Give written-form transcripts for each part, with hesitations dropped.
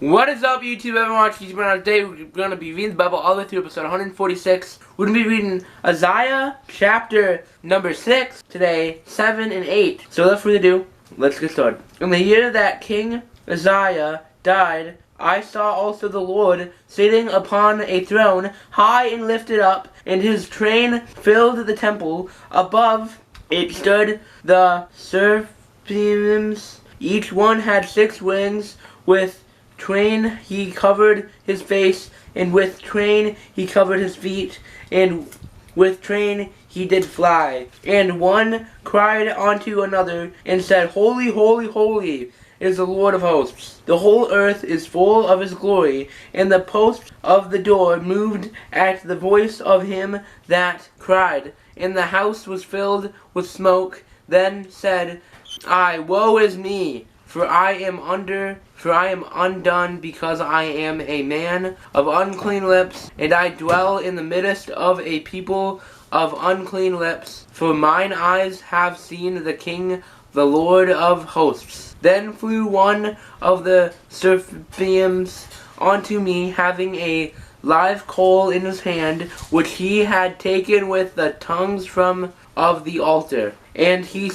What is up, YouTube? Everyone watching YouTube. Today we're going to be reading the Bible all the way through episode 146. We're going to be reading Isaiah chapter number 6 today, 7 and 8. So without further ado, let's get started. In the year that King Isaiah died, I saw also the Lord sitting upon a throne, high and lifted up, and his train filled the temple. Above it stood the seraphims. Each one had 6 wings. With train he covered his face, and with train he covered his feet, and with train he did fly. And one cried unto another, and said, Holy, holy, holy is the Lord of hosts. The whole earth is full of his glory. And the posts of the door moved at the voice of him that cried, and the house was filled with smoke. Then said I, Woe is me! For I am undone, because I am a man of unclean lips, and I dwell in the midst of a people of unclean lips. For mine eyes have seen the King, the Lord of hosts. Then flew one of the seraphims unto me, having a live coal in his hand, which he had taken with the tongues from of the altar. And he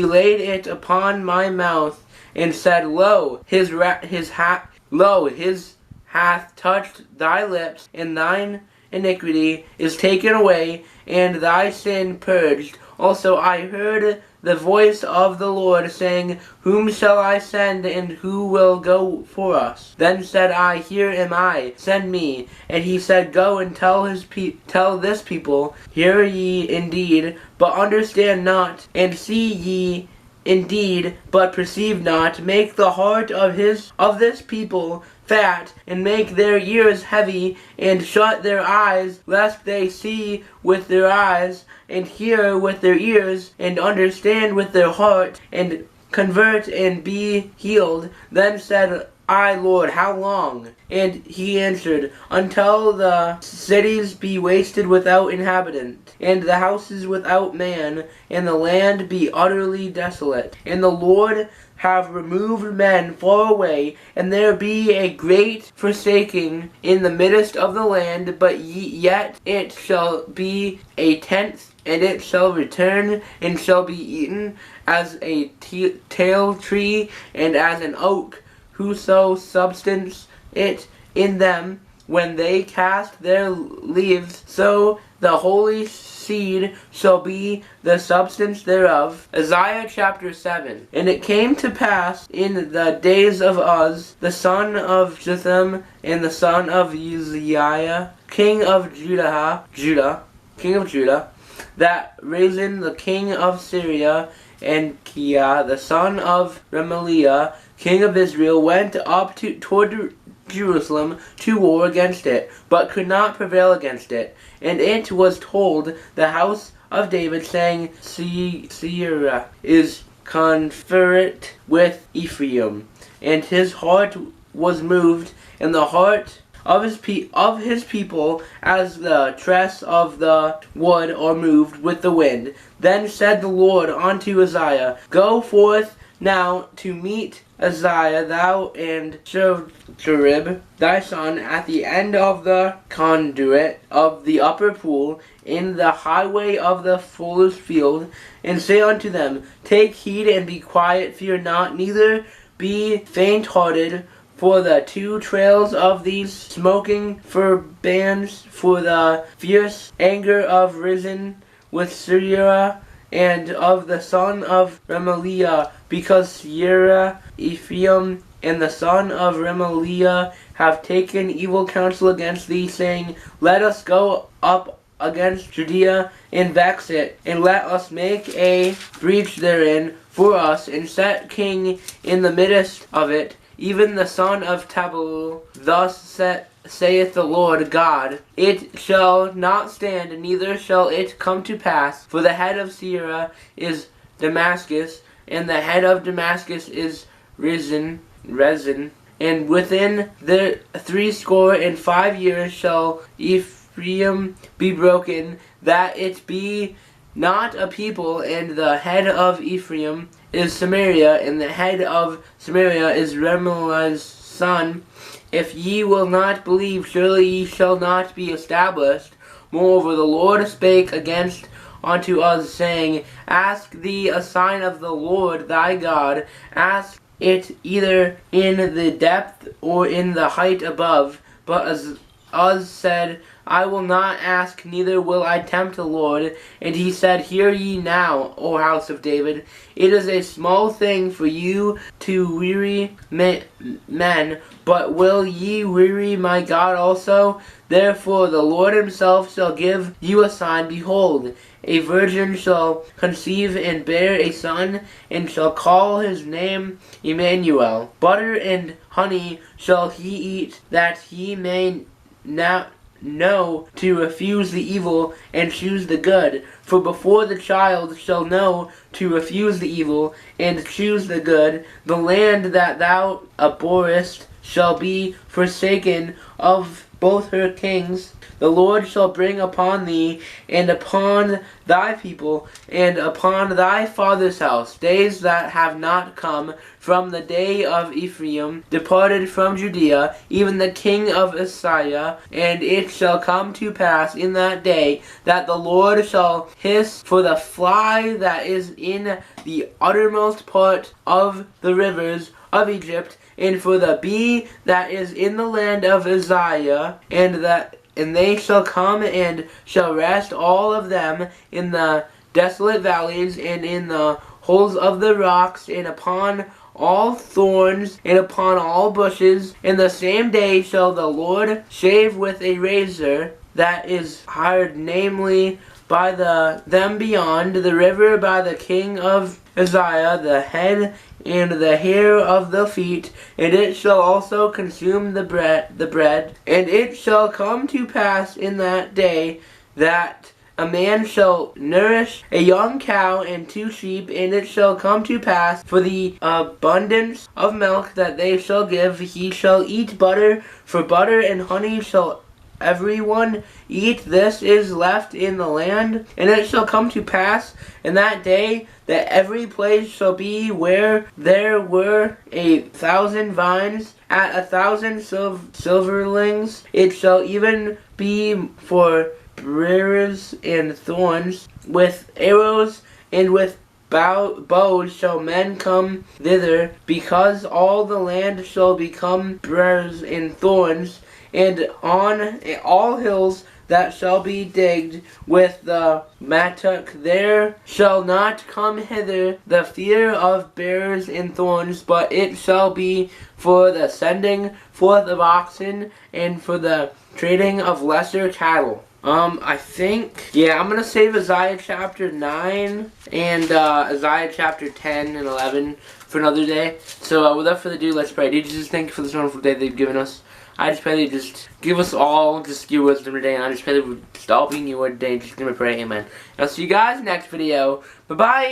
laid it upon my mouth, and said, Lo, his hath touched thy lips, and thine iniquity is taken away, and thy sin purged. Also I heard the voice of the Lord, saying, Whom shall I send, and who will go for us? Then said I, Here am I, send me. And he said, Go and tell this people, Hear ye indeed, but understand not, and see ye indeed, but perceive not. Make the heart of this people fat, and make their ears heavy, and shut their eyes, lest they see with their eyes, and hear with their ears, and understand with their heart, and convert and be healed. Then said I, Lord, how long? And he answered, Until the cities be wasted without inhabitant, and the houses without man, and the land be utterly desolate, and the Lord have removed men far away, and there be a great forsaking in the midst of the land, but yet it shall be a tenth, and it shall return, and shall be eaten as a tale tree, and as an oak. Whoso substance it in them, when they cast their leaves, so the holy seed shall be the substance thereof. Isaiah chapter 7. And it came to pass in the days of Uz, the son of Jotham, and the son of Uzziah, king of Judah, that Rezin the king of Syria, and Kia the son of Remaliah, king of Israel, went up toward Jerusalem to war against it, but could not prevail against it. And it was told the house of David, saying, Sierra is confederate with Ephraim. And his heart was moved, and the heart of his people, as the tress of the wood are moved with the wind. Then said the Lord unto Isaiah, Go forth now to meet Isaiah, thou and Cherub thy son, at the end of the conduit of the upper pool, in the highway of the fuller's field, and say unto them, Take heed and be quiet, fear not, neither be faint-hearted. For the 2 trails of these smoking bands, for the fierce anger of Rezin with Syria, and of the son of Remaliah, because Sierra, Ephraim, and the son of Remaliah have taken evil counsel against thee, saying, Let us go up against Judea and vex it, and let us make a breach therein for us, and set king in the midst of it, even the son of Tabal. Thus saith the Lord God, It shall not stand, neither shall it come to pass, for the head of Syria is Damascus, and the head of Damascus is Rezin, and within the 65 years shall Ephraim be broken, that it be not a people, and the head of Ephraim is Samaria, and the head of Samaria is Remaliah's son, if ye will not believe, surely ye shall not be established. Moreover, the Lord spake against unto us, saying, Ask thee a sign of the Lord thy God, ask it either in the depth or in the height above. But as Uz said, I will not ask, neither will I tempt the Lord. And he said, Hear ye now, O house of David, it is a small thing for you to weary men, but will ye weary my God also? Therefore the Lord himself shall give you a sign. Behold, a virgin shall conceive and bear a son, and shall call his name Emmanuel. Butter and honey shall he eat, that he may now know to refuse the evil and choose the good. For before the child shall know to refuse the evil and choose the good, the land that thou abhorrest shall be forsaken of both her kings. The Lord shall bring upon thee, and upon thy people, and upon thy father's house, days that have not come from the day of Ephraim departed from Judea, even the king of Assyria. And it shall come to pass in that day that the Lord shall hiss for the fly that is in the uttermost part of the rivers of Egypt, and for the bee that is in the land of Assyria, and they shall come and shall rest all of them in the desolate valleys, and in the holes of the rocks, and upon all thorns, and upon all bushes. In the same day shall the Lord shave with a razor that is hired, namely by them beyond the river, by the king of Uzziah, the head and the hair of the feet, and it shall also consume the bread. And it shall come to pass in that day that a man shall nourish a young cow and 2 sheep, and it shall come to pass for the abundance of milk that they shall give, he shall eat butter, for butter and honey shall everyone eat. This is left in the land. And it shall come to pass in that day that every place shall be where there were 1,000 vines at 1,000 silverlings. It shall even be for briars and thorns. With arrows and with bows shall men come thither, because all the land shall become briars and thorns. And on all hills that shall be digged with the mattock, there shall not come hither the fear of briars and thorns, but it shall be for the sending forth of oxen, and for the trading of lesser cattle. I think, yeah, I'm going to save Isaiah chapter 9 and Isaiah chapter 10 and 11 for another day. So without further ado, let's pray. Dear Jesus, thank you for this wonderful day that you've given us. I just pray that you just give us all just your wisdom today, and I just pray that we stop being your word today. Just gonna pray, amen. And I'll see you guys next video. Bye-bye!